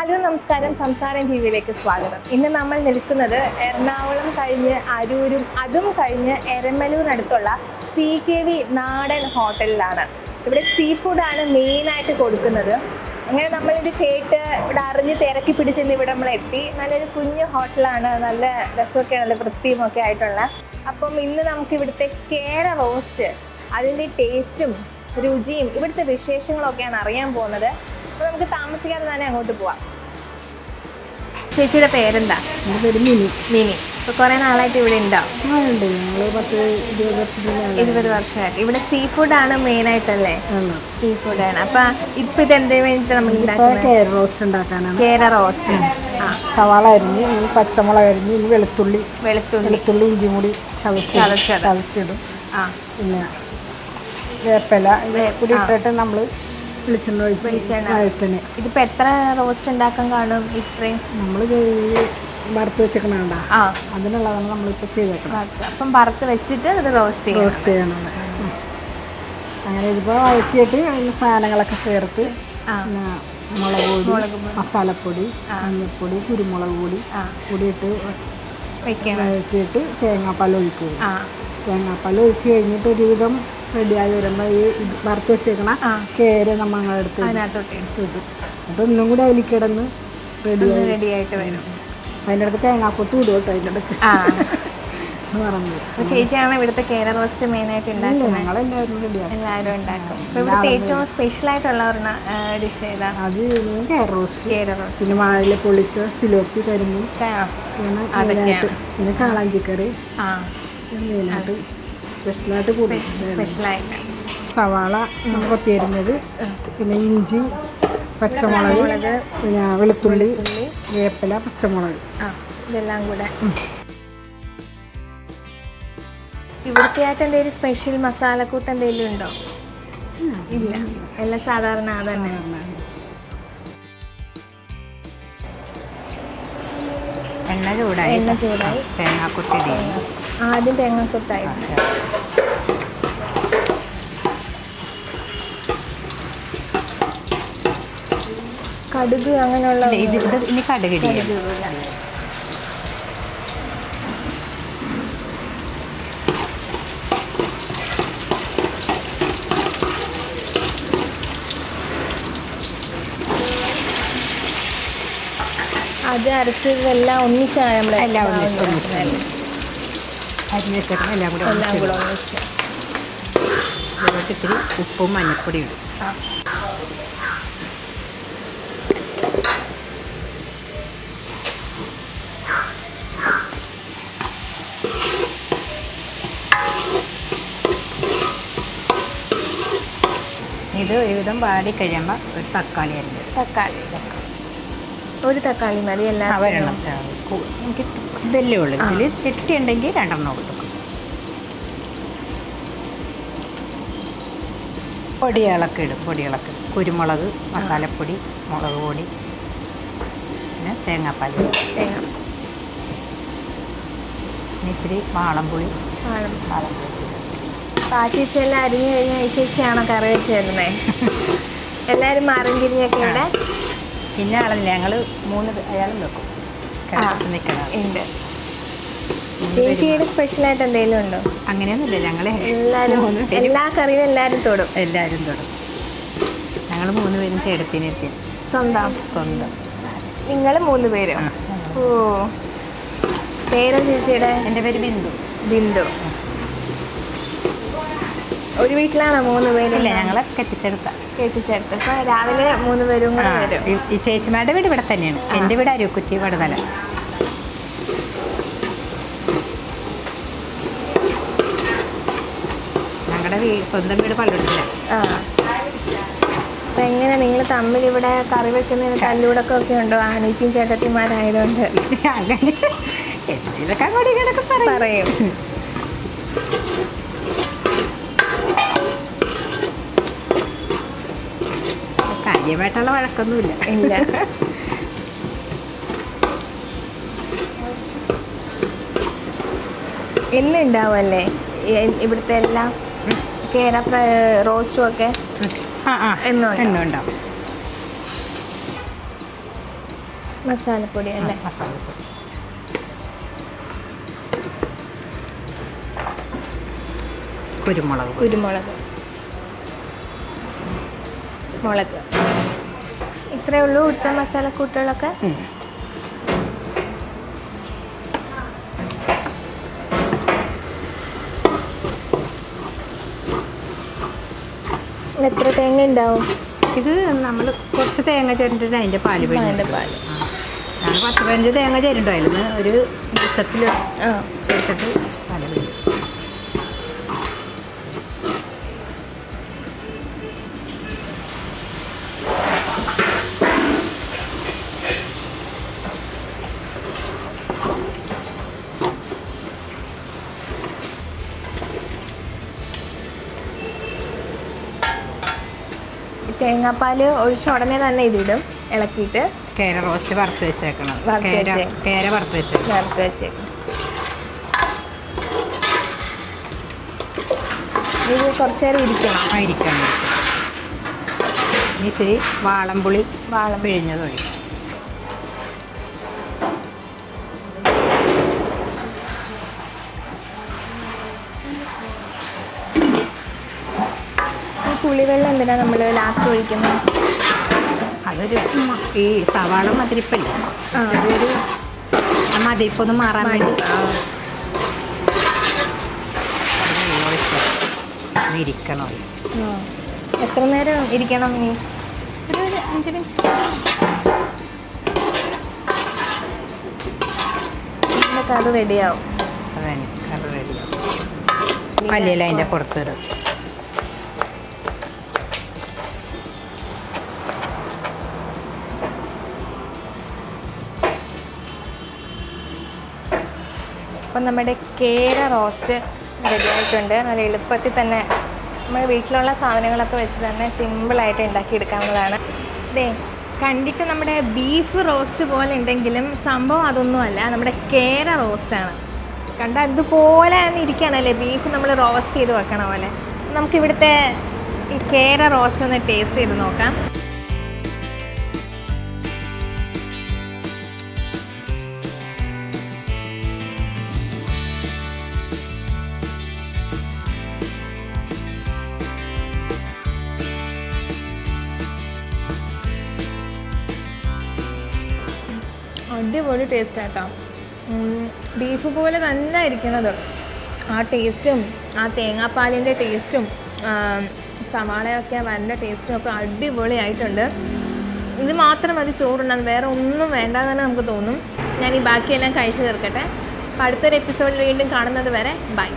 Hello നമസ്കാരം, സംസാരം ടിവിയിലേക്ക് സ്വാഗതം. ഇന്ന് നമ്മൾ നിൽക്കുന്നത് എറണാകുളം കഴിഞ്ഞ് അരൂരും അതും കഴിഞ്ഞ് എരമലൂരിനടുത്തുള്ള CKV നാടൻ ഹോട്ടലിലാണ്. ഇവിടെ സീ ഫുഡാണ് മെയിനായിട്ട് കൊടുക്കുന്നത്. അങ്ങനെ നമ്മളിത് കേട്ട് ഇവിടെ അറിഞ്ഞ് തിരക്കി പിടിച്ചെന്ന് ഇവിടെ നമ്മൾ എത്തി. നല്ലൊരു കുഞ്ഞു ഹോട്ടലാണ്, നല്ല രസമൊക്കെ, നല്ല വൃത്തിയും ഒക്കെ ആയിട്ടുള്ള. അപ്പം ഇന്ന് നമുക്ക് ഇവിടുത്തെ കേര റോസ്റ്റ്, അതിൻ്റെ ടേസ്റ്റും രുചിയും ഇവിടുത്തെ വിശേഷങ്ങളൊക്കെയാണ് അറിയാൻ പോകുന്നത്. അപ്പോൾ നമുക്ക് താമസിക്കാതെ തന്നെ അങ്ങോട്ട് പോവാം. ചേച്ചിയുടെ പേരെന്താ? എൻ്റെ പേര് മിനി. മിനി. ഇപ്പോൾ കുറേ നാളായിട്ട് ഇവിടെ ഉണ്ടോ? ഉണ്ട്, ഞങ്ങൾ 10-20 വർഷത്തിന് 20 വർഷമായിട്ട്. ഇവിടെ സീ ഫുഡാണ് മെയിനായിട്ടല്ലേ? സീ ഫുഡാണ്. അപ്പം ഇപ്പം ഇത് എന്തിനു വേണ്ടിയിട്ട് നമ്മൾ ഉണ്ടാക്കുന്നത്? കേര റോസ്റ്റ് ഉണ്ടാക്കാനാണ്. കേര റോസ്റ്റ്. സവാള അരിഞ്ഞ്, ഇനി പച്ചമുളക് അരിഞ്ഞ്, ഇനി വെളുത്തുള്ളി ഇഞ്ചിയും കൂടി ചതച്ചിടും. പിന്നെ വേപ്പില കൂടി ഇട്ടിട്ട് നമ്മൾ വെളിച്ചെണ്ണ ഒഴിച്ച്. ഇതിപ്പോൾ എത്ര റോസ്റ്റ് ഉണ്ടാക്കാൻ കാണും? ഇത്രയും നമ്മൾ വറുത്ത് വെച്ചേക്കണ അതിനുള്ളതാണ് നമ്മളിപ്പോൾ ചെയ്തേക്കണം. അപ്പം വറുത്ത് വെച്ചിട്ട് ഇത് റോസ്റ്റ് ചെയ്യണം. അങ്ങനെ ഇതിപ്പോൾ വഴറ്റിയിട്ട് അതിന് സാധനങ്ങളൊക്കെ ചേർത്ത്, മുളക് പൊടി, മസാലപ്പൊടി, മഞ്ഞൾപ്പൊടി, കുരുമുളക് പൊടി കൂടിയിട്ട് വഴറ്റിയിട്ട് തേങ്ങാപ്പാൽ ഒഴിക്കുക. തേങ്ങാപ്പാൽ ഒഴിച്ച് കഴിഞ്ഞിട്ട് ഒരുവിധം റെഡിയായി വരുമ്പോൾ ഈ വറുത്ത് വെച്ചേക്കണ കേര നമ്മൾ അങ്ങനെ എടുത്ത് ഇട്ടിട്ട് അപ്പോൾ ഒന്നും കൂടി അതിൽ കിടന്ന് റെഡിയായിട്ട് വരും. അതിൻ്റെ അടുത്ത് തേങ്ങാക്കൊത്ത് ഇടും കേട്ടോ. അതിൻ്റെ അടുത്ത് പറഞ്ഞു ചേച്ചിയാണ് ഇവിടുത്തെ കേര റോസ്റ്റ് മെയിനായിട്ട് ഉണ്ടാക്കുന്നത്. ഞങ്ങളെല്ലാവരും റെഡിയാണ്, എല്ലാവരും ഉണ്ടാക്കും. അപ്പോൾ ഇവിടുത്തെ ഏറ്റവും സ്പെഷ്യലായിട്ടുള്ള ഡിഷ് ഏതാണ്? അത് കേര റോസ്റ്റ്. പിന്നെ വാഴയില പൊള്ളിച്ച സിലോപ്പി കരിമീൻ, പിന്നെ കാളാഞ്ചിക്കറി മെയിനായിട്ട് സ്പെഷ്യലായിട്ട് കൂടും. സവാള കൊത്തി അരിഞ്ഞത്, പിന്നെ ഇഞ്ചി, പച്ചമുളക്, പിന്നെ വെളുത്തുള്ളി, വേപ്പില, പച്ചമുളക്, ഇതെല്ലാം കൂടെ. ഇവിടുത്തെ ആയിട്ട് എന്തെങ്കിലും സ്പെഷ്യൽ മസാലക്കൂട്ട് എന്തെങ്കിലും ഉണ്ടോ? ഇല്ല, എല്ലാം സാധാരണ അതന്നെ. എണ്ണ ചൂടായി തേങ്ങാക്കൊത്തി ആദ്യം തേങ്ങാക്കൊത്തായി. കടുക് അങ്ങനെയുള്ള ഇനി കടുക് അത് അരച്ചതെല്ലാം ഒന്നിച്ചാണ് നമ്മൾ എല്ലാം ഒന്നിച്ച് അരിഞ്ഞ് വെച്ചേക്കണം. എല്ലാം കൂടെ ഒന്നിച്ച് അതിലോട്ട് ഇത്തിരി ഉപ്പും മഞ്ഞൾപ്പൊടി ഇടും. ഇത് ഒരുവിധം വാടി കഴിയുമ്പോൾ ഒരു തക്കാളി ഒരു തക്കാളി മതി. എല്ലാം വരണം. എനിക്ക് ഇതല്ലേ ഉള്ളൂ. ഇതിൽ തെറ്റിയുണ്ടെങ്കിൽ 2 കൊടുക്കും. പൊടികളൊക്കെ കുരുമുളക്, മസാലപ്പൊടി, മുളക് പൊടി, പിന്നെ തേങ്ങാപ്പാൽ, ഇച്ചിരി വാളംപുളി. പാറ്റിച്ചെല്ലാം അരിഞ്ഞു കഴിഞ്ഞാൽ ഈ ചേച്ചിയാണോ കറി വെച്ച് തരുന്നത്? എല്ലാവരും മാറും തിരിഞ്ഞൊക്കെ ഇവിടെ. പിന്നെ ആളല്ല, ഞങ്ങൾ 3 അയാളും വെക്കും. ഉണ്ട്. ചേച്ചിയുടെ സ്പെഷ്യലായിട്ട് എന്തെങ്കിലും ഉണ്ടോ? അങ്ങനെയൊന്നുമില്ല, ഞങ്ങൾ എല്ലാവരും എല്ലാ കറിയും എല്ലാവരും തൊടും. ഞങ്ങൾ 3 പേരും ചേട്ടത്തിനെത്തി. സ്വന്തം. നിങ്ങൾ 3 പേരും? ഓ, പേര് ചേച്ചിയുടെ? എൻ്റെ പേര് ബിന്ദു. ഒരു വീട്ടിലാണോ 3 പേരില്ല? ഞങ്ങളെ കെട്ടിച്ചെടുത്ത. ഇപ്പം രാവിലെ 3 പേരും കൂടെ വരും. ഈ ചേച്ചിമാരുടെ വീട് ഇവിടെ തന്നെയാണ്. എൻ്റെ വീട് അരുക്കുറ്റി വടതല. ഞങ്ങളുടെ സ്വന്തം വീട് പള്ളിയില്ല. അപ്പം എങ്ങനെ നിങ്ങൾ തമ്മിൽ ഇവിടെ കറി വെക്കുന്നതിന് തല്ലൂടൊക്കെ ഒക്കെ ഉണ്ടോ? അനിയത്തിയും ചേട്ടത്തിമാരായതുകൊണ്ട് അങ്ങനെ എന്തെങ്കിലുമൊക്കെ പറയും. കാര്യമായിട്ടുള്ള വഴക്കൊന്നുമില്ല. ഇല്ല. എന്നുണ്ടാവുമല്ലേ ഇവിടുത്തെ എല്ലാം കേര റോസ്റ്റും ഒക്കെ? എന്നുണ്ടാവും. മസാലപ്പൊടി അല്ലേ? മസാലപ്പൊടി. കുരുമുളക് മുളക് ഇത്രയേ ഉള്ളൂ ഇവിടുത്തെ മസാലക്കൂട്ടുകളൊക്കെ. എത്ര തേങ്ങ ഉണ്ടാവും? ഇത് നമ്മൾ കുറച്ച് തേങ്ങ ചേർത്തിട്ട് അതിൻ്റെ പാല് പാല് ഞാൻ 10-15 തേങ്ങ ചേരുണ്ടോ അതിൽ ഒരു ദിവസത്തിൽ എടുത്തിട്ട് പാല് പിഴിയും. തേങ്ങാപ്പാല് ഒഴിച്ച ഉടനെ തന്നെ ഇതിടും, ഇളക്കിയിട്ട്. കേര റോസ്റ്റ് വറുത്ത് വെച്ചേക്കണം. കേര വറുത്ത് വെച്ച് ഇത് കുറച്ച് നേരം ഇരിക്കണം. ഇത്തിരി വാളംപുളി പിഴിഞ്ഞത് ഒഴിക്കും. പുളിവെള്ളം എന്തിനാ നമ്മൾ ലാസ്റ്റ് ഒഴിക്കുന്നത്? അതൊരു ഈ സവാള മതിരിപ്പല്ലേ, ചെറിയൊരു മതിരിപ്പൊന്ന് മാറാൻ വേണ്ടി ഇരിക്കണം. എത്ര നേരം ഇരിക്കണം? നീ ഒരു 5 മിനിറ്റ് അത് റെഡിയാവും. കറി റെഡിയാവും. മല്ലിയില അതിൻ്റെ പുറത്തിടും. അപ്പം നമ്മുടെ കേര റോസ്റ്റ് റെഡി ആയിട്ടുണ്ട്. നല്ല എളുപ്പത്തിൽ തന്നെ നമ്മൾ വീട്ടിലുള്ള സാധനങ്ങളൊക്കെ വെച്ച് തന്നെ സിമ്പിളായിട്ട് ഉണ്ടാക്കിയെടുക്കാവുന്നതാണ്. അതെ, കണ്ടിട്ട് നമ്മുടെ ബീഫ് റോസ്റ്റ് പോലെ ഉണ്ടെങ്കിലും സംഭവം അതൊന്നുമല്ല, നമ്മുടെ കേര റോസ്റ്റാണ്. കണ്ടാൽ ഇതുപോലെ തന്നെ ഇരിക്കുകയാണല്ലേ, ബീഫ് നമ്മൾ റോസ്റ്റ് ചെയ്ത് വെക്കണ പോലെ. നമുക്കിവിടുത്തെ ഈ കേര റോസ്റ്റ് ഒന്ന് ടേസ്റ്റ് ചെയ്ത് നോക്കാം. അടിപൊളി ടേസ്റ്റ് ആട്ടോ. ബീഫ് പോലെ തന്നെ ഇരിക്കണത്. ആ ടേസ്റ്റും ആ തേങ്ങാപ്പാലിൻ്റെ ടേസ്റ്റും സവാളയൊക്കെ വരൻ്റെ ടേസ്റ്റും ഒക്കെ അടിപൊളിയായിട്ടുണ്ട്. ഇത് മാത്രം മതി ചോറുണ്ടാകും, വേറെ ഒന്നും വേണ്ടാന്ന് തന്നെ നമുക്ക് തോന്നും. ഞാൻ ഈ ബാക്കിയെല്ലാം കഴിച്ചു തീർക്കട്ടെ. അപ്പോൾ അടുത്തൊരു എപ്പിസോഡിൽ വീണ്ടും കാണുന്നത് വരെ ബൈ.